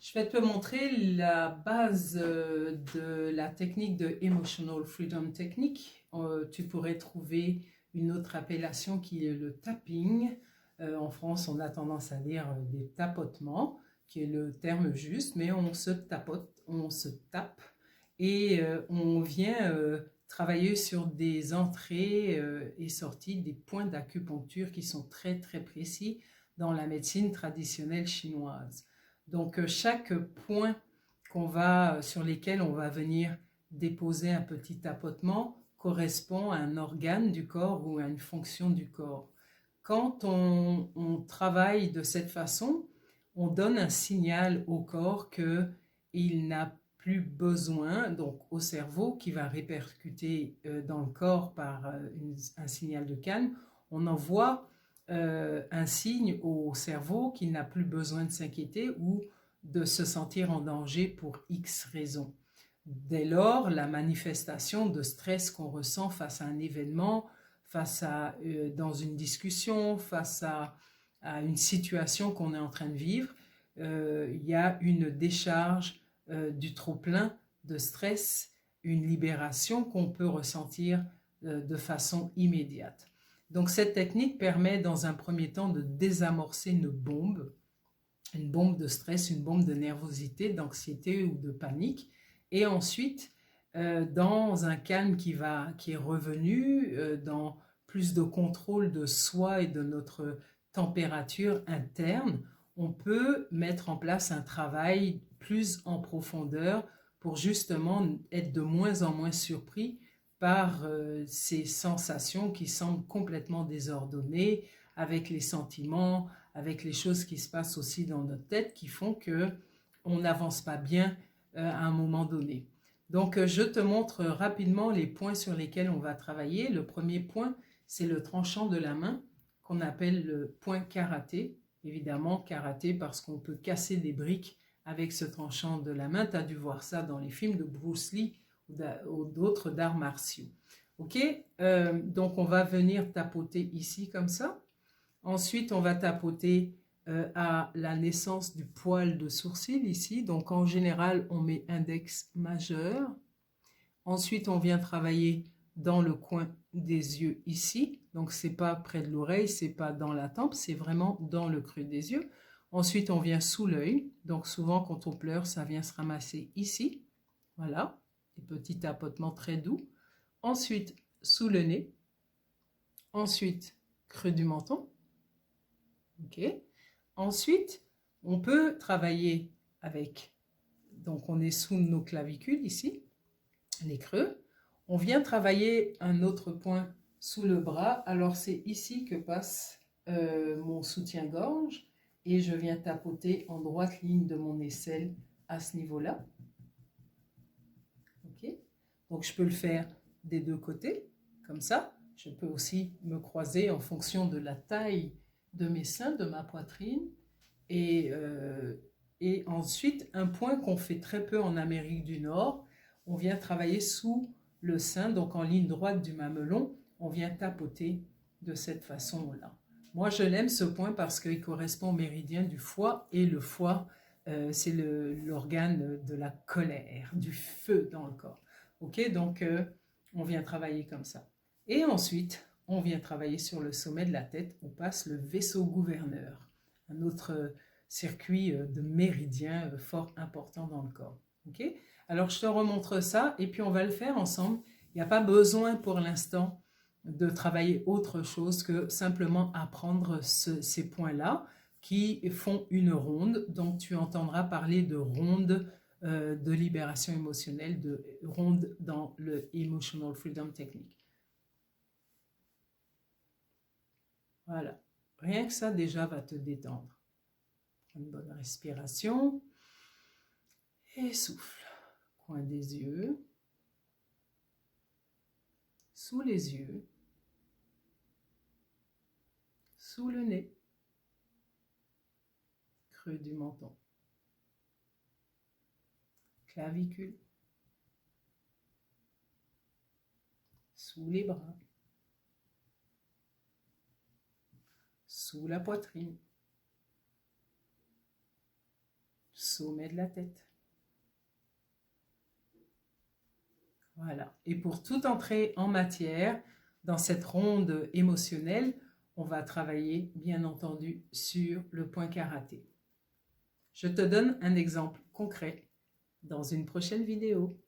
Je vais te montrer la base de la technique de Emotional Freedom Technique. Tu pourrais trouver une autre appellation qui est le tapping. En France, on a tendance à dire des tapotements, qui est le terme juste, mais on se tapote, on se tape et on vient travailler sur des entrées et sorties, des points d'acupuncture qui sont très très précis dans la médecine traditionnelle chinoise. Donc chaque point sur lesquels on va venir déposer un petit tapotement correspond à un organe du corps ou à une fonction du corps. Quand on travaille de cette façon, on donne un signal au corps qu'il n'a plus besoin, donc au cerveau qui va répercuter dans le corps par un signal de calme, on envoie un signe au cerveau qu'il n'a plus besoin de s'inquiéter ou de se sentir en danger pour X raisons. Dès lors, la manifestation de stress qu'on ressent face à un événement, dans une discussion, face à une situation qu'on est en train de vivre, il y a une décharge du trop-plein de stress, une libération qu'on peut ressentir de façon immédiate. Donc cette technique permet dans un premier temps de désamorcer une bombe de stress, une bombe de nervosité, d'anxiété ou de panique, et ensuite dans un calme qui est revenu, dans plus de contrôle de soi et de notre température interne, on peut mettre en place un travail plus en profondeur pour justement être de moins en moins surpris par ces sensations qui semblent complètement désordonnées, avec les sentiments, avec les choses qui se passent aussi dans notre tête qui font qu'on n'avance pas bien à un moment donné. Donc je te montre rapidement les points sur lesquels on va travailler. Le premier point, c'est le tranchant de la main qu'on appelle le point karaté. Évidemment karaté parce qu'on peut casser des briques avec ce tranchant de la main. Tu as dû voir ça dans les films de Bruce Lee ou d'autres d'arts martiaux. Ok, donc on va venir tapoter ici comme ça. Ensuite, on va tapoter à la naissance du poil de sourcil ici. Donc en général, on met index majeur. Ensuite, on vient travailler dans le coin des yeux ici. Donc c'est pas près de l'oreille, c'est pas dans la tempe, c'est vraiment dans le creux des yeux. Ensuite, on vient sous l'œil. Donc souvent, quand on pleure, ça vient se ramasser ici. Voilà, des petits tapotements très doux. Ensuite, sous le nez. Ensuite, creux du menton. Ok. Ensuite, on peut travailler avec, donc on est sous nos clavicules ici, les creux. On vient travailler un autre point sous le bras. Alors c'est ici que passe mon soutien-gorge et je viens tapoter en droite ligne de mon aisselle à ce niveau-là. Ok. Donc je peux le faire des deux côtés, comme ça. Je peux aussi me croiser en fonction de la taille de mes seins, de ma poitrine. Et ensuite, un point qu'on fait très peu en Amérique du Nord, on vient travailler sous le sein, donc en ligne droite du mamelon, on vient tapoter de cette façon-là. Moi, je l'aime ce point parce qu'il correspond au méridien du foie, et le foie, c'est l'organe de la colère, du feu dans le corps. Ok, donc on vient travailler comme ça. Et ensuite, on vient travailler sur le sommet de la tête, où passe le vaisseau gouverneur, un autre circuit de méridien fort important dans le corps. Ok, alors je te remontre ça et puis on va le faire ensemble. Il n'y a pas besoin pour l'instant de travailler autre chose que simplement apprendre ces points-là qui font une ronde. Donc tu entendras parler de ronde de libération émotionnelle, de ronde dans le Emotional Freedom Technique. Voilà, rien que ça déjà va te détendre. Une bonne respiration et souffle. Coin des yeux, sous les yeux, sous le nez, creux du menton, clavicule, sous les bras, sous la poitrine, sommet de la tête. Voilà. Et pour toute entrée en matière, dans cette ronde émotionnelle, on va travailler, bien entendu, sur le point karaté. Je te donne un exemple concret dans une prochaine vidéo.